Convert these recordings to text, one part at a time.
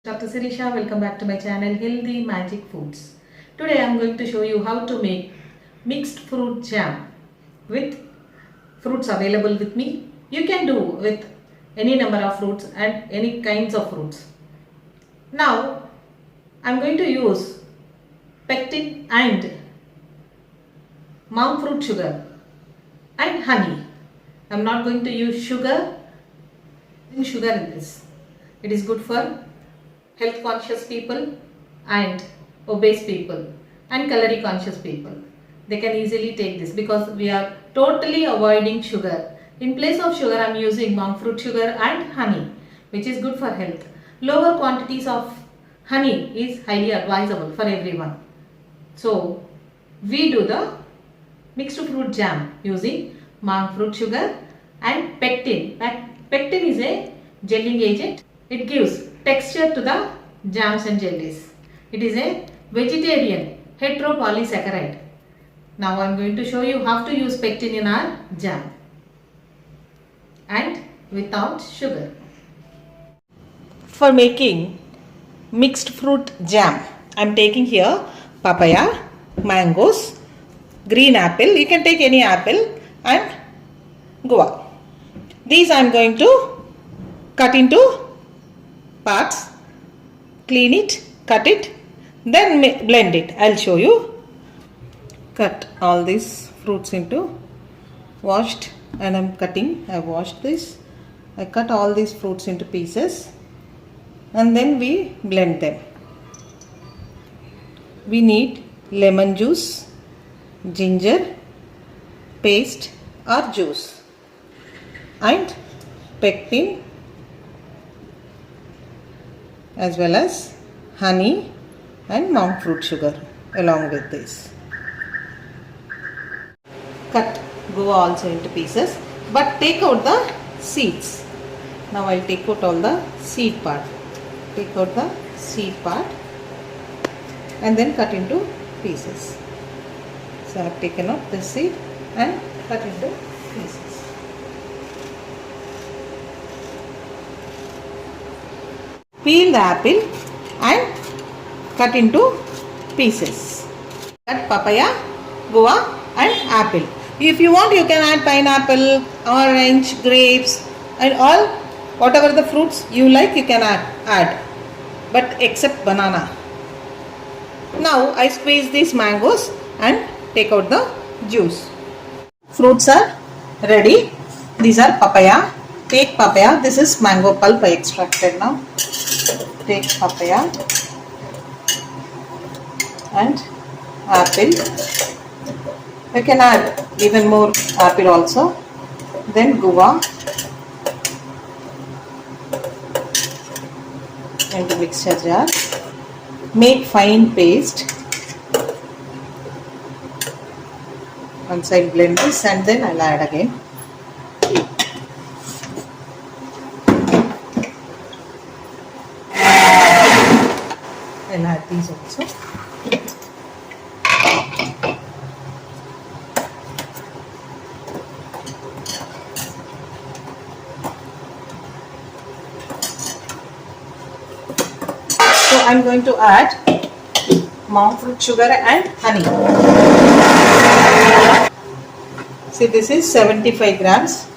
Dr. Sirisha, welcome back to my channel Healthy Magic Foods. Today I am going to show you how to make mixed fruit jam with fruits available with me. You can do with any number of fruits and any kinds of fruits. Now I am going to use pectin and monk fruit sugar and honey. I am not going to use sugar in this. It is good for health conscious people and obese people and calorie conscious people. They can easily take this because we are totally avoiding sugar. In place of sugar I am using monk fruit sugar and honey, which is good for health. Lower quantities of honey is highly advisable for everyone. So we do the mixed fruit jam using monk fruit sugar and pectin. Pectin is a gelling agent. It gives texture to the jams and jellies. It is a vegetarian heteropolysaccharide. Now I am going to show you how to use pectin in our jam and without sugar. For making mixed fruit jam, I am taking here papaya, mangoes, green apple, you can take any apple, and guava. These I am going to cut into parts, clean it, cut it, then blend it. I'll show you. Cut all these fruits into washed, and I'm cutting. I washed this. I cut all these fruits into pieces and then we blend them. We need lemon juice, ginger paste or juice, and pectin, as well as honey and monk fruit sugar along with this. Cut guava also into pieces, but take out the seeds. Now I will take out all the seed part. Take out the seed part and then cut into pieces. So I have taken out the seed and cut into pieces. Peel the apple and cut into pieces. Cut papaya, guava and apple. If you want, you can add pineapple, orange, grapes and all whatever the fruits you like you can add, but except banana. Now I squeeze these mangoes and take out the juice. Fruits are ready. These are papaya. Take papaya. This is mango pulp I extracted now. Take papaya and apple. You can add even more apple also. Then guava into mixture jar. Make fine paste. Once I blend this and then I'll add again. I'll add these also. So I am going to add monk fruit sugar and honey. See, this is 75 grams.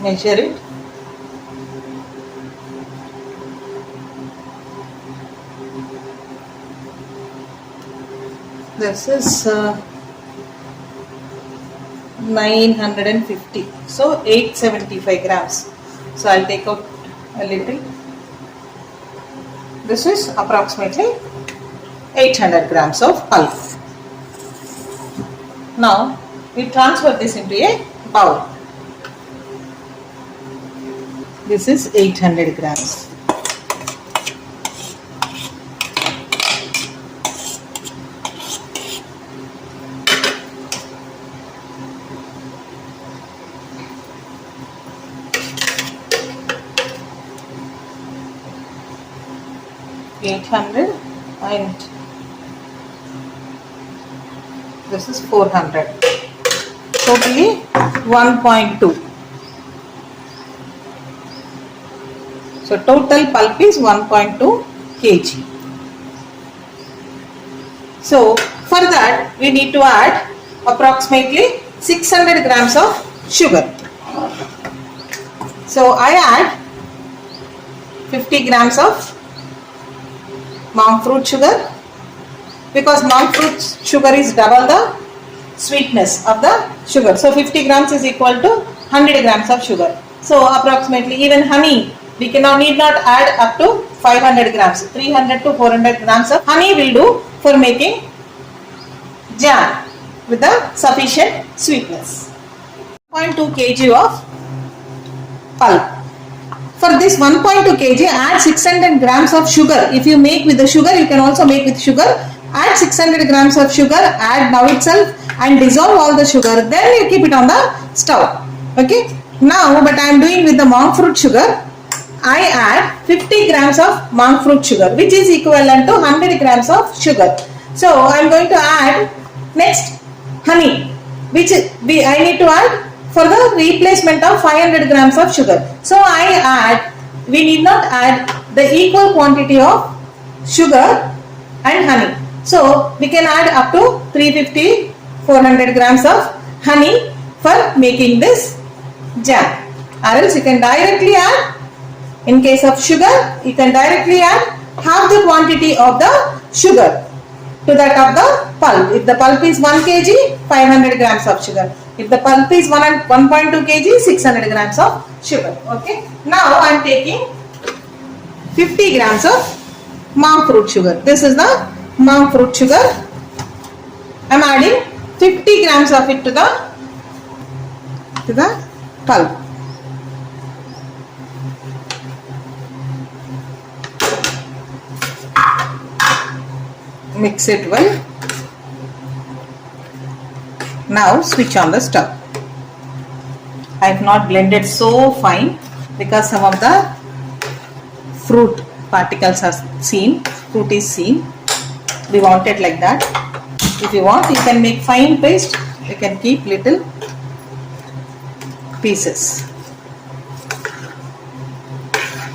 Measure it. This is 950, so 875 grams. So I'll take out a little. This is approximately 800 grams of pulp. Now we transfer this into a bowl. This is 800 grams. And this is 400. Totally 1.2. So total pulp is 1.2 kg. So for that we need to add approximately 600 grams of sugar. So I add 50 grams of monk fruit sugar, because monk fruit sugar is double the sweetness of the sugar. So 50 grams is equal to 100 grams of sugar. So approximately, even honey, we need not add up to 500 grams. 300 to 400 grams of honey will do for making jam with the sufficient sweetness. 0.2 kg of pulp. For this 1.2 kg, add 600 grams of sugar. If you make with the sugar, you can also make with sugar. Add 600 grams of sugar, add now itself and dissolve all the sugar. Then you keep it on the stove. Okay. Now, but I am doing with the monk fruit sugar. I add 50 grams of monk fruit sugar, which is equivalent to 100 grams of sugar. So I am going to add next honey, which I need to add for the replacement of 500 grams of sugar. So we need not add the equal quantity of sugar and honey. So we can add up to 350-400 grams of honey for making this jam. Or else you can directly add, in case of sugar, you can directly add half the quantity of the sugar to that of the pulp. If the pulp is 1 kg, 500 grams of sugar. If the pulp is 1.2 kg, 600 grams of sugar. Okay. Now I am taking 50 grams of monk fruit sugar. This is the monk fruit sugar. I am adding 50 grams of it to the pulp. Mix it well. Now switch on the stove. I have not blended so fine because some of the fruit particles are seen. Fruit is seen. We want it like that. If you want, you can make fine paste. You can keep little pieces.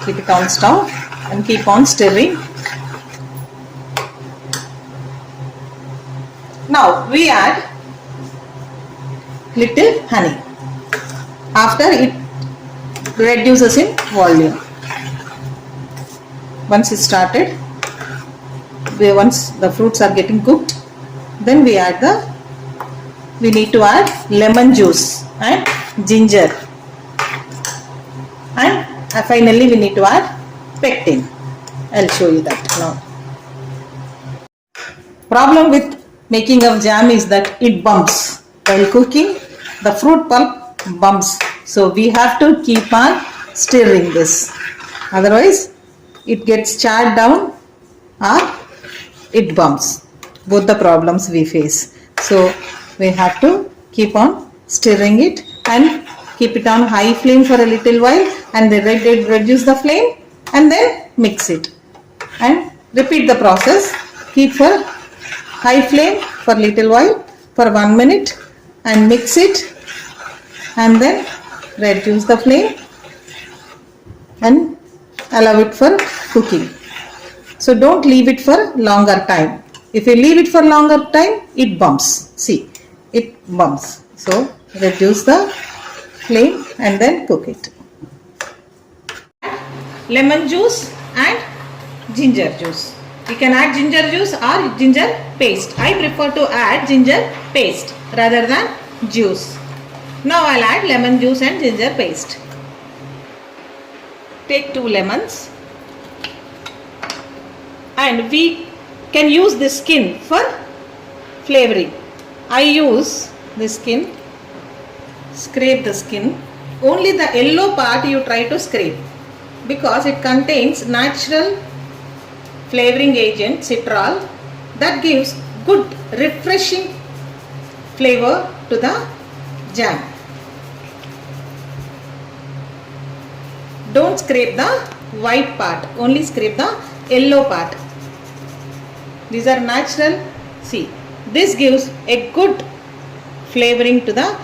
Keep it on stove and keep on stirring. Now we add little honey. After it reduces in volume. Once it started, once the fruits are getting cooked, then we need to add lemon juice and ginger, and finally we need to add pectin. I'll show you that now. Problem with making of jam is that it bumps. While cooking, the fruit pulp bumps. So we have to keep on stirring this. Otherwise, it gets charred down or it bumps. Both the problems we face. So we have to keep on stirring it and keep it on high flame for a little while, and then reduce the flame and then mix it. And repeat the process. Keep for high flame for little while for 1 minute and mix it, and then reduce the flame and allow it for cooking. So don't leave it for longer time. If you leave it for longer time, it bumps. See, it bumps. So reduce the flame and then cook it. Lemon juice and ginger juice. You can add ginger juice or ginger paste. I prefer to add ginger paste rather than juice. Now I'll add lemon juice and ginger paste. Take 2 lemons, and we can use the skin for flavoring. I use the skin, scrape the skin. Only the yellow part you try to scrape, because it contains natural flavoring agent citral that gives good refreshing flavor to the jam. Don't scrape the white part, only scrape the yellow part. These are natural. See, this gives a good flavoring to the,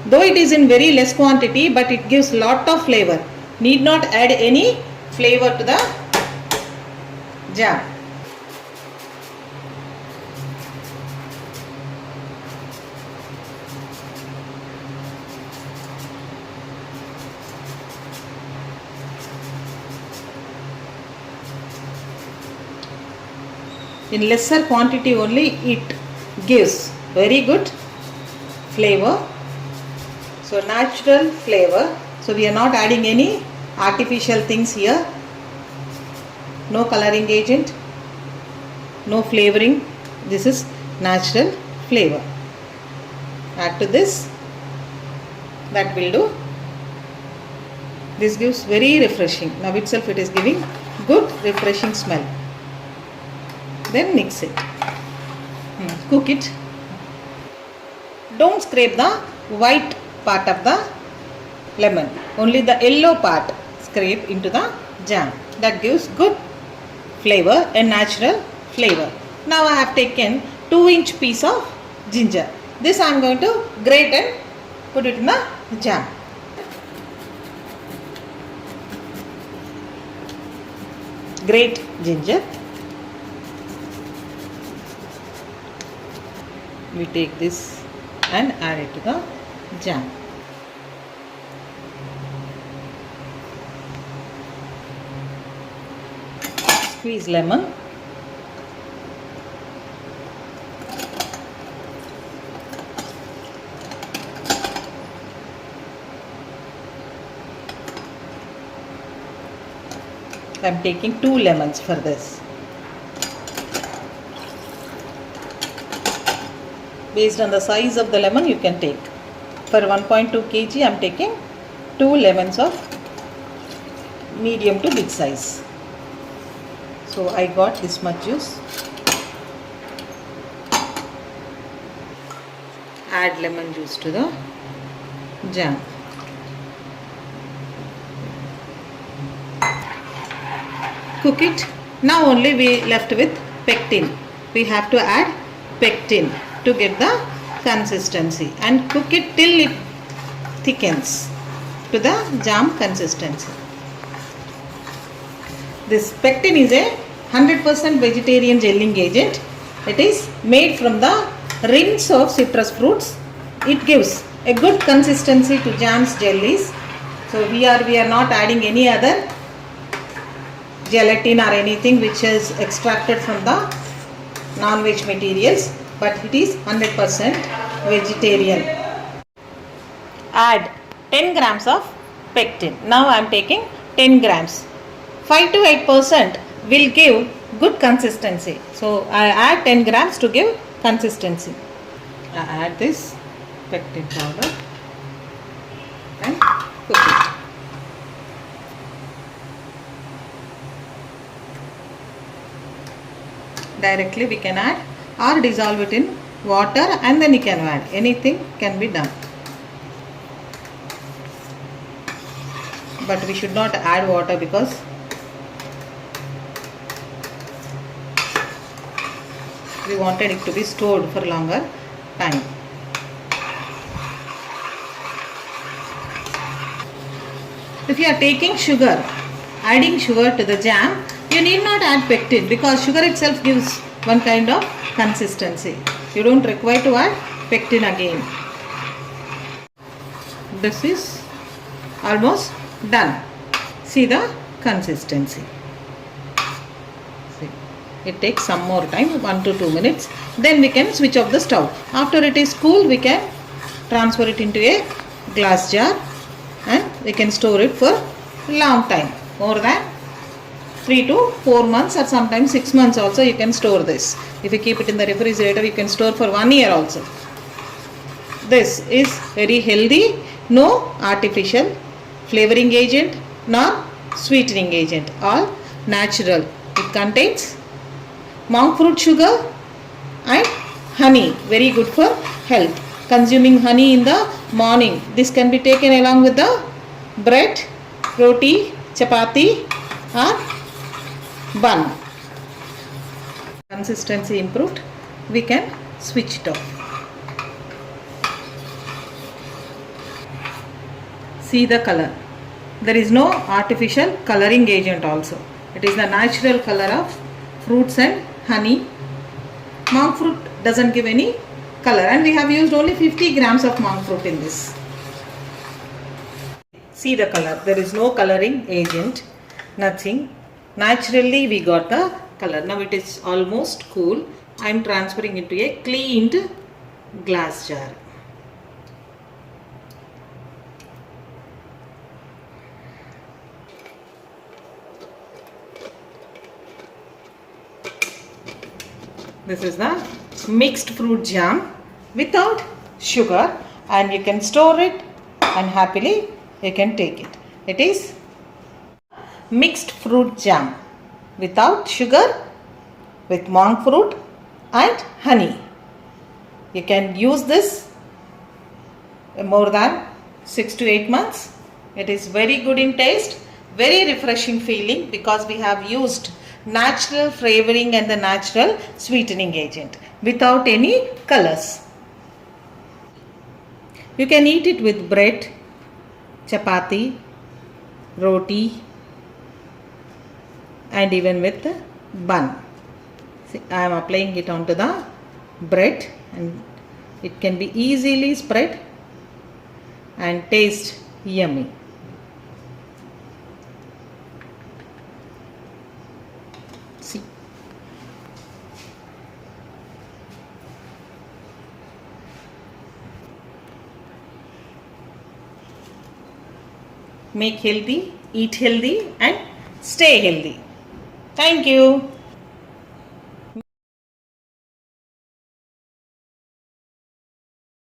though it is in very less quantity, but it gives lot of flavor. Need not add any flavor to the jam. In lesser quantity only it gives very good flavor. So natural flavor. So we are not adding any artificial things here. No coloring agent, no flavoring. This is natural flavor. Add to this. That will do. This gives very refreshing. Now itself it is giving good refreshing smell. Then mix it. Cook it. Don't scrape the white part of the lemon. Only the yellow part scrape into the jam. That gives good flavor and natural flavor. Now I have taken 2-inch piece of ginger. This I am going to grate and put it in the jam. Grate ginger. We take this and add it to the jam. Squeeze lemon. I am taking 2 lemons for this. Based on the size of the lemon you can take. For 1.2 kg I am taking 2 lemons of medium to big size. So I got this much juice. Add lemon juice to the jam. Cook it. Now only we left with pectin. We have to add pectin to get the consistency and cook it till it thickens to the jam consistency. This pectin is a 100% vegetarian gelling agent. It is made from the rinds of citrus fruits. It gives a good consistency to jams, jellies. So we are not adding any other gelatin or anything which is extracted from the non-veg materials, but it is 100% vegetarian. Add 10 grams of pectin. Now I am taking 10 grams. 5 to 8% will give good consistency. So I add 10 grams to give consistency. I add this pectin powder and cook it. Directly we can add or dissolve it in water and then you can add. Anything can be done. But we should not add water because we wanted it to be stored for longer time. If you are taking sugar, adding sugar to the jam, you need not add pectin because sugar itself gives one kind of consistency. You don't require to add pectin again. This is almost done. See the consistency. See, it takes some more time, 1 to 2 minutes. Then we can switch off the stove. After it is cool, we can transfer it into a glass jar and we can store it for long time, more than 3 to 4 months or sometimes 6 months also you can store this. If you keep it in the refrigerator, you can store for 1 year also. This is very healthy, no artificial flavoring agent nor sweetening agent, all natural. It contains monk fruit sugar and honey, very good for health. Consuming honey in the morning, this can be taken along with the bread, roti, chapati or bun. Consistency improved, we can switch it off. See the color, There is no artificial coloring agent also. It is the natural color of fruits and honey. Monk fruit doesn't give any color, and we have used only 50 grams of monk fruit in this. See the color. There is no coloring agent. Nothing. Naturally we got the color. Now it is almost cool. I am transferring into a cleaned glass jar. This is the mixed fruit jam without sugar, and you can store it and happily you can take it. It is mixed fruit jam without sugar, with monk fruit and honey. You can use this more than 6 to 8 months. It is very good in taste, very refreshing feeling, because we have used natural flavoring and the natural sweetening agent without any colors. You can eat it with bread, chapati, roti, and even with bun. See, I am applying it onto the bread, and it can be easily spread and taste yummy. See. Make healthy, eat healthy, and stay healthy. Thank you.